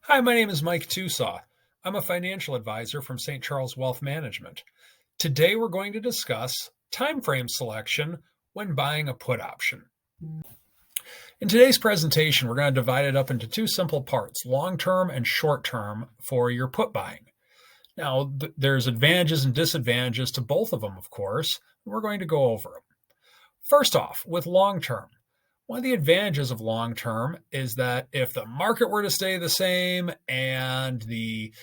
Hi, my name is Mike Tusaw. I'm a financial advisor from St. Charles Wealth Management. Today we're going to discuss time frame selection when buying a put option. In today's presentation, we're going to divide it up into two simple parts, long-term and short-term for your put buying. Now, there's advantages and disadvantages to both of them, of course. We're going to go over them. First off, with long-term, one of the advantages of long term is that if the market were to stay the same and the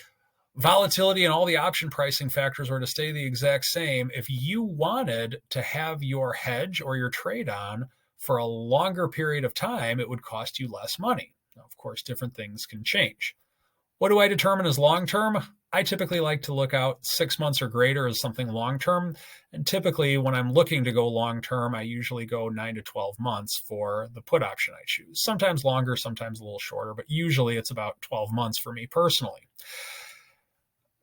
volatility and all the option pricing factors were to stay the exact same, if you wanted to have your hedge or your trade on for a longer period of time, it would cost you less money. Now, of course, different things can change. What do I determine as long term? I typically like to look out 6 months or greater as something long term. And typically, when I'm looking to go long term, I usually go 9 to 12 months for the put option I choose. Sometimes longer, sometimes a little shorter, but usually it's about 12 months for me personally.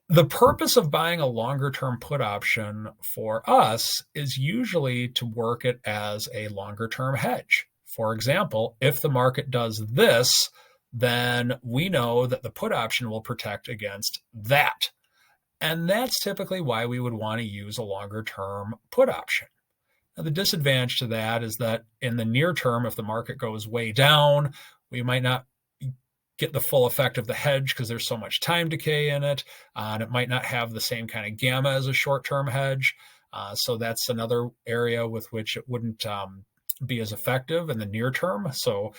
The purpose of buying a longer term put option for us is usually to work it as a longer term hedge. For example, if the market does this, then we know that the put option will protect against that. And that's typically why we would want to use a longer term put option. Now, the disadvantage to that is that in the near term, if the market goes way down, we might not get the full effect of the hedge because there's so much time decay in it, and it might not have the same kind of gamma as a short-term hedge. So that's another area with which it wouldn't be as effective in the near term. So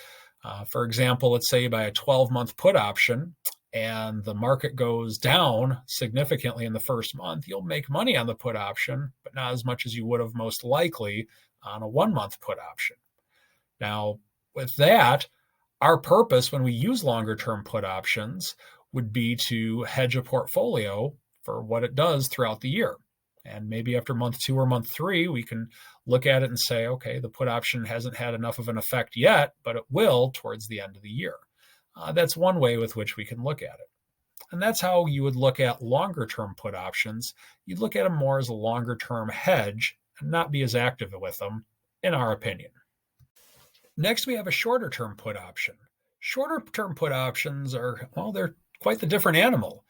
for example, let's say you buy a 12-month put option and the market goes down significantly in the first month, you'll make money on the put option, but not as much as you would have most likely on a 1-month put option. Now, with that, our purpose when we use longer term put options would be to hedge a portfolio for what it does throughout the year. And maybe after month 2 or month 3, we can look at it and say, okay, the put option hasn't had enough of an effect yet, but it will towards the end of the year. That's one way with which we can look at it. And that's how you would look at longer term put options. You'd look at them more as a longer term hedge and not be as active with them, in our opinion. Next, we have a shorter term put option. Shorter term put options are, well, they're quite the different animal.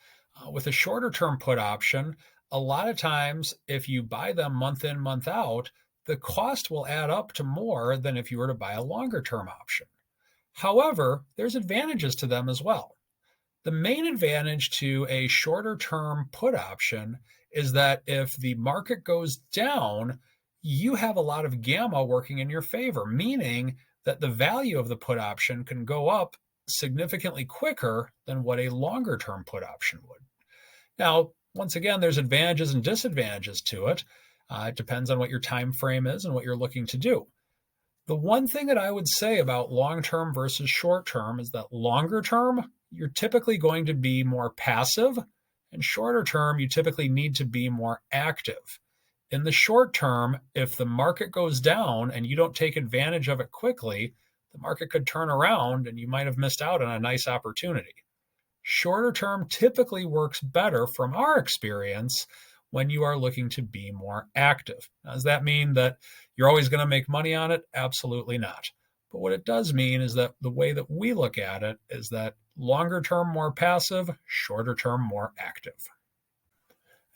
With a shorter term put option, a lot of times, if you buy them month in, month out, the cost will add up to more than if you were to buy a longer term option. However, there's advantages to them as well. The main advantage to a shorter term put option is that if the market goes down, you have a lot of gamma working in your favor, meaning that the value of the put option can go up significantly quicker than what a longer term put option would. Now, once again, there's advantages and disadvantages to it. It depends on what your time frame is and what you're looking to do. The one thing that I would say about long-term versus short-term is that longer term, you're typically going to be more passive, and shorter term, you typically need to be more active. In the short term, if the market goes down and you don't take advantage of it quickly, the market could turn around and you might have missed out on a nice opportunity. Shorter term typically works better from our experience when you are looking to be more active. Now, does that mean that you're always going to make money on it? Absolutely not. But what it does mean is that the way that we look at it is that longer term more passive, shorter term more active.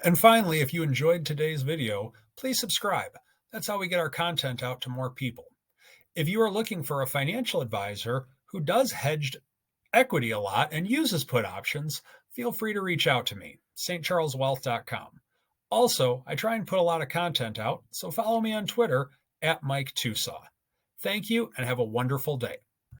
And finally, if you enjoyed today's video, please subscribe. That's how we get our content out to more people. If you are looking for a financial advisor who does hedged equity a lot and uses put options, feel free to reach out to me, stcharleswealth.com. Also, I try and put a lot of content out, so follow me on Twitter at Mike Tusaw. Thank you and have a wonderful day.